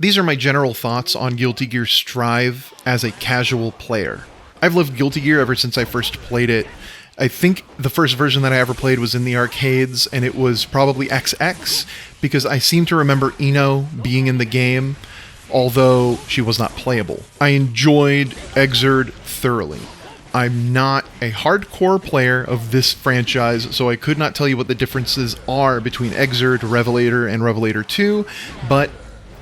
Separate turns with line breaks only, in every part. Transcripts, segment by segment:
These are my general thoughts on Guilty Gear Strive as a casual player. I've loved Guilty Gear ever since I first played it. I think the first version that I ever played was in the arcades, and it was probably XX, because I seem to remember Ino being in the game, although she was not playable. I enjoyed Exerd thoroughly. I'm not a hardcore player of this franchise, so I could not tell you what the differences are between Exerd, Revelator, and Revelator 2, but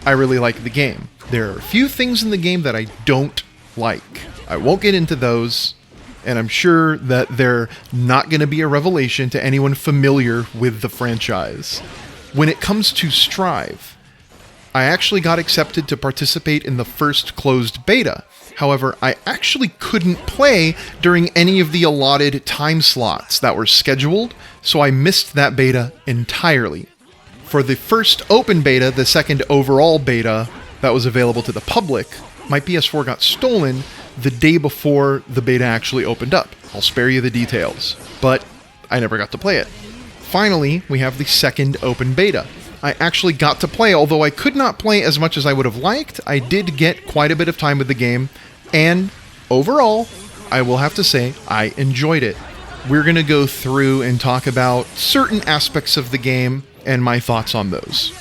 I really like the game. There are a few things in the game that I don't like. I won't get into those, and I'm sure that they're not going to be a revelation to anyone familiar with the franchise. When it comes to Strive, I actually got accepted to participate in the first closed beta. However, I actually couldn't play during any of the allotted time slots that were scheduled, so I missed that beta entirely. For the first open beta, the second overall beta that was available to the public, my PS4 got stolen the day before the beta actually opened up. I'll spare you the details, but I never got to play it. Finally, we have the second open beta. I actually got to play, although I could not play as much as I would have liked. I did get quite a bit of time with the game, and overall, I will have to say, I enjoyed it. We're going to go through and talk about certain aspects of the game and my thoughts on those.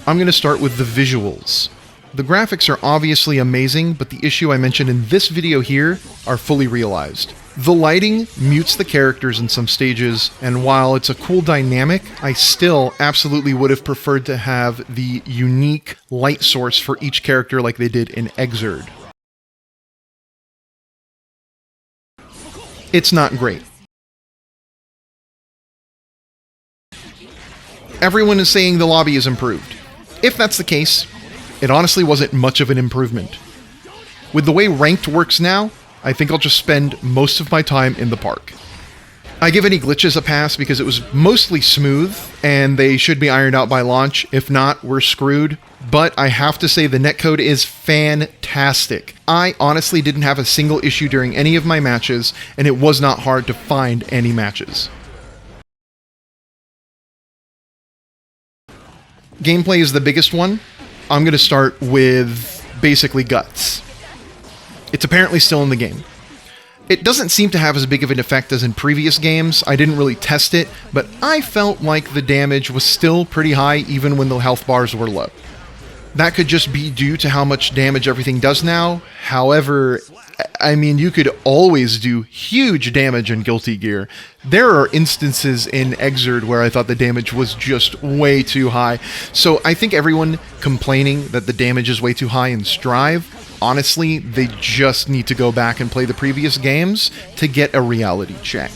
I'm going to start with the visuals. The graphics are obviously amazing, but the issue I mentioned in this video here are fully realized. The lighting mutes the characters in some stages, and while it's a cool dynamic, I still absolutely would have preferred to have the unique light source for each character like they did in Exerd. It's not great. Everyone is saying the lobby is improved. If that's the case, it honestly wasn't much of an improvement. With the way ranked works now, I think I'll just spend most of my time in the park. I give any glitches a pass because it was mostly smooth, and they should be ironed out by launch. If not, we're screwed. But I have to say the netcode is fantastic. I honestly didn't have a single issue during any of my matches, and it was not hard to find any matches. Gameplay is the biggest one. I'm going to start with basically Guts. It's apparently still in the game. It doesn't seem to have as big of an effect as in previous games. I didn't really test it, but I felt like the damage was still pretty high even when the health bars were low. That could just be due to how much damage everything does now. However, I mean, you could always do huge damage in Guilty Gear. There are instances in Exerd where I thought the damage was just way too high. So I think everyone complaining that the damage is way too high in Strive, honestly, they just need to go back and play the previous games to get a reality check.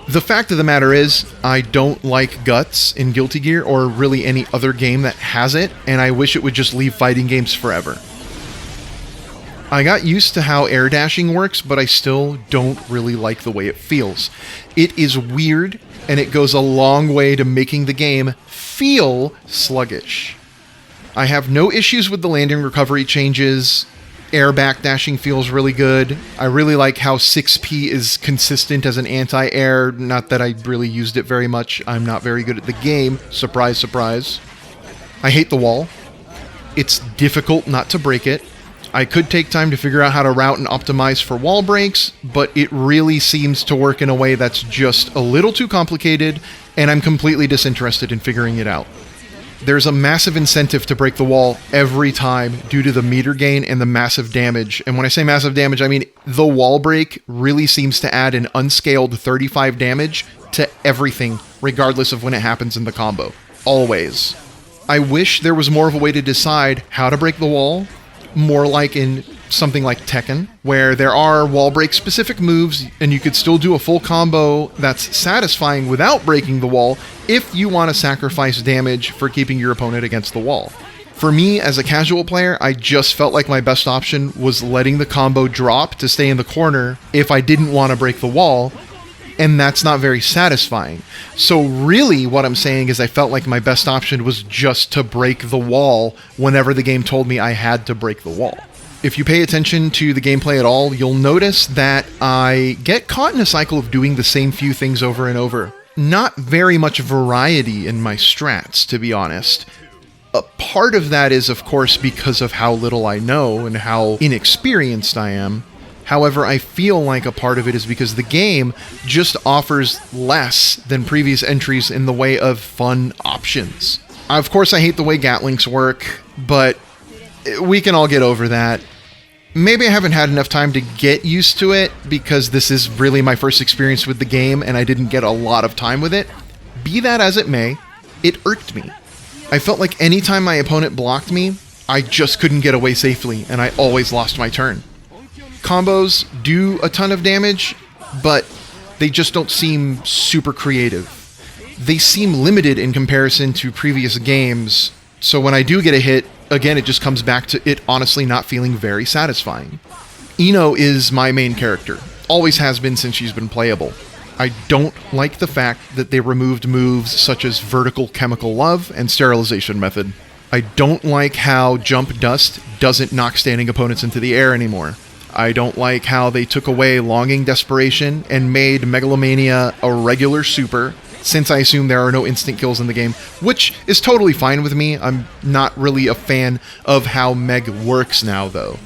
The fact of the matter is, I don't like Guts in Guilty Gear or really any other game that has it, and I wish it would just leave fighting games forever. I got used to how air dashing works, but I still don't really like the way it feels. It is weird, and it goes a long way to making the game feel sluggish. I have no issues with the landing recovery changes. Air backdashing feels really good. I really like how 6P is consistent as an anti-air. Not that I really used it very much. I'm not very good at the game. Surprise, surprise. I hate the wall. It's difficult not to break it. I could take time to figure out how to route and optimize for wall breaks, but it really seems to work in a way that's just a little too complicated, and I'm completely disinterested in figuring it out. There's a massive incentive to break the wall every time due to the meter gain and the massive damage. And when I say massive damage, I mean the wall break really seems to add an unscaled 35 damage to everything, regardless of when it happens in the combo. Always. I wish there was more of a way to decide how to break the wall, more like in something like Tekken, where there are wall break specific moves and you could still do a full combo that's satisfying without breaking the wall if you want to sacrifice damage for keeping your opponent against the wall. For me, as a casual player, I just felt like my best option was letting the combo drop to stay in the corner if I didn't want to break the wall, and that's not very satisfying. So really what I'm saying is I felt like my best option was just to break the wall whenever the game told me I had to break the wall. If you pay attention to the gameplay at all, you'll notice that I get caught in a cycle of doing the same few things over and over. not very much variety in my strats, to be honest. A part of that is, of course, because of how little I know and how inexperienced I am. However, I feel like a part of it is because the game just offers less than previous entries in the way of fun options. Of course, I hate the way Gatlings work, but we can all get over that. Maybe I haven't had enough time to get used to it because this is really my first experience with the game and I didn't get a lot of time with it. Be that as it may, it irked me. I felt like anytime my opponent blocked me, I just couldn't get away safely and I always lost my turn. Combos do a ton of damage, but they just don't seem super creative. They seem limited in comparison to previous games, so when I do get a hit, again, it just comes back to it honestly not feeling very satisfying. Ino is my main character, always has been since she's been playable. I don't like the fact that they removed moves such as Vertical Chemical Love and Sterilization Method. I don't like how Jump Dust doesn't knock standing opponents into the air anymore. I don't like how they took away Longing Desperation and made Megalomania a regular super, since I assume there are no instant kills in the game, which is totally fine with me. I'm not really a fan of how Meg works now, though.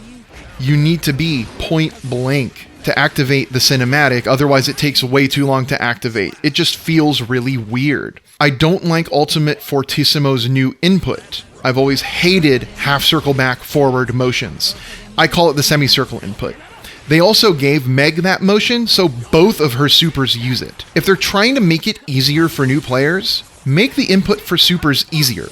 You need to be point blank to activate the cinematic, otherwise it takes way too long to activate. It just feels really weird. I don't like Ultimate Fortissimo's new input. I've always hated half circle back forward motions. I call it the semicircle input. They also gave Meg that motion, so both of her supers use it. If they're trying to make it easier for new players, make the input for supers easier.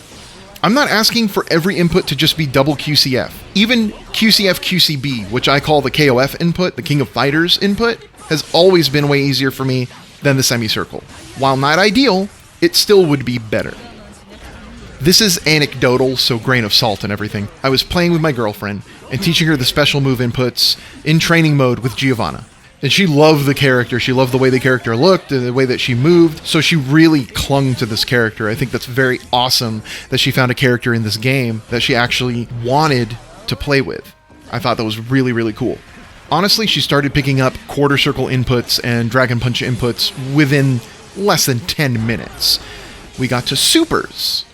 I'm not asking for every input to just be double QCF. Even QCF QCB, which I call the KOF input, the King of Fighters input, has always been way easier for me than the semicircle. While not ideal, it still would be better. This is anecdotal, so grain of salt and everything. I was playing with my girlfriend and teaching her the special move inputs in training mode with Giovanna. And she loved the character. She loved the way the character looked and the way that she moved. So she really clung to this character. I think that's very awesome that she found a character in this game that she actually wanted to play with. I thought that was really, really cool. Honestly, she started picking up quarter circle inputs and Dragon Punch inputs within less than 10 minutes. We got to supers.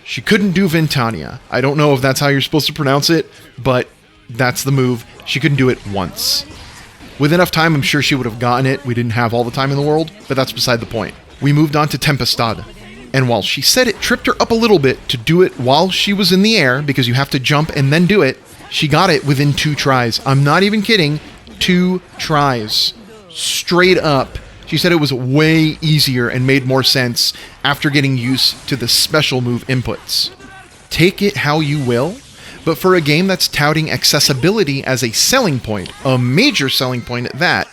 She couldn't do Ventania. I don't know if that's how you're supposed to pronounce it, but that's the move. She couldn't do it once. With enough time, I'm sure she would have gotten it. We didn't have all the time in the world, but that's beside the point. We moved on to Tempestad. And while she said it tripped her up a little bit to do it while she was in the air, because you have to jump and then do it, she got it within 2 tries. I'm not even kidding. 2 tries. Straight up. She said it was way easier and made more sense after getting used to the special move inputs. Take it how you will, but for a game that's touting accessibility as a selling point, a major selling point at that,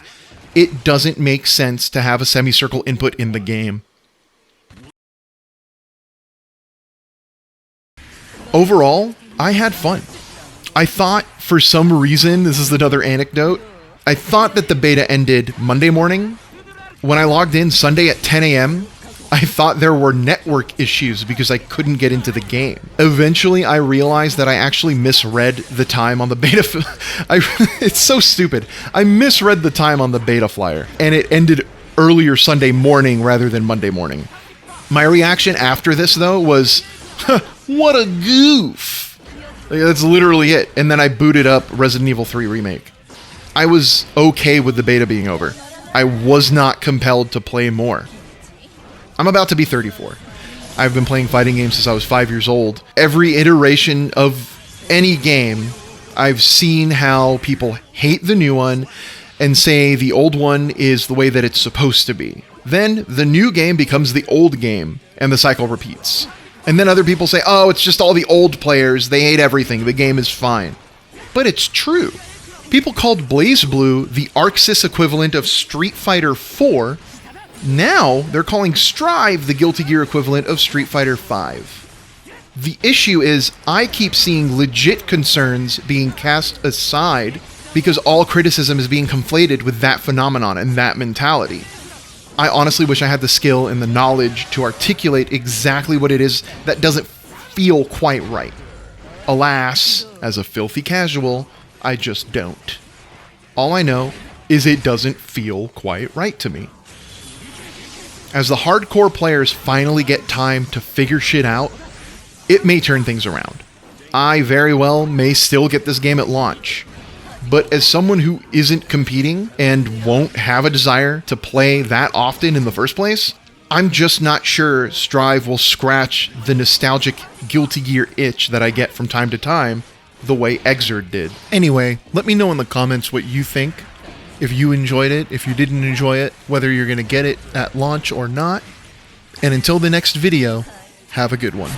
it doesn't make sense to have a semicircle input in the game. Overall, I had fun. I thought, for some reason, this is another anecdote, I thought that the beta ended Monday morning. When I logged in Sunday at 10 a.m., I thought there were network issues because I couldn't get into the game. Eventually, I realized that I actually misread the time on the beta. It's so stupid. I misread the time on the beta flyer, and it ended earlier Sunday morning rather than Monday morning. My reaction after this, though, was, what a goof. That's literally it. And then I booted up Resident Evil 3 Remake. I was okay with the beta being over. I was not compelled to play more. I'm about to be 34. I've been playing fighting games since I was 5 years old. Every iteration of any game, I've seen how people hate the new one and say the old one is the way that it's supposed to be. Then the new game becomes the old game, and the cycle repeats. And then other people say, oh, it's just all the old players. They hate everything. The game is fine. But it's true. People called BlazBlue the ArcSys equivalent of Street Fighter 4. Now, they're calling Strive the Guilty Gear equivalent of Street Fighter 5. The issue is, I keep seeing legit concerns being cast aside because all criticism is being conflated with that phenomenon and that mentality. I honestly wish I had the skill and the knowledge to articulate exactly what it is that doesn't feel quite right. Alas, as a filthy casual, I just don't. All I know is it doesn't feel quite right to me. As the hardcore players finally get time to figure shit out, it may turn things around. I very well may still get this game at launch. But as someone who isn't competing and won't have a desire to play that often in the first place, I'm just not sure Strive will scratch the nostalgic Guilty Gear itch that I get from time to time the way Exerd did. Anyway, let me know in the comments what you think. If you enjoyed it, if you didn't enjoy it, whether you're going to get it at launch or not. And until the next video, have a good one.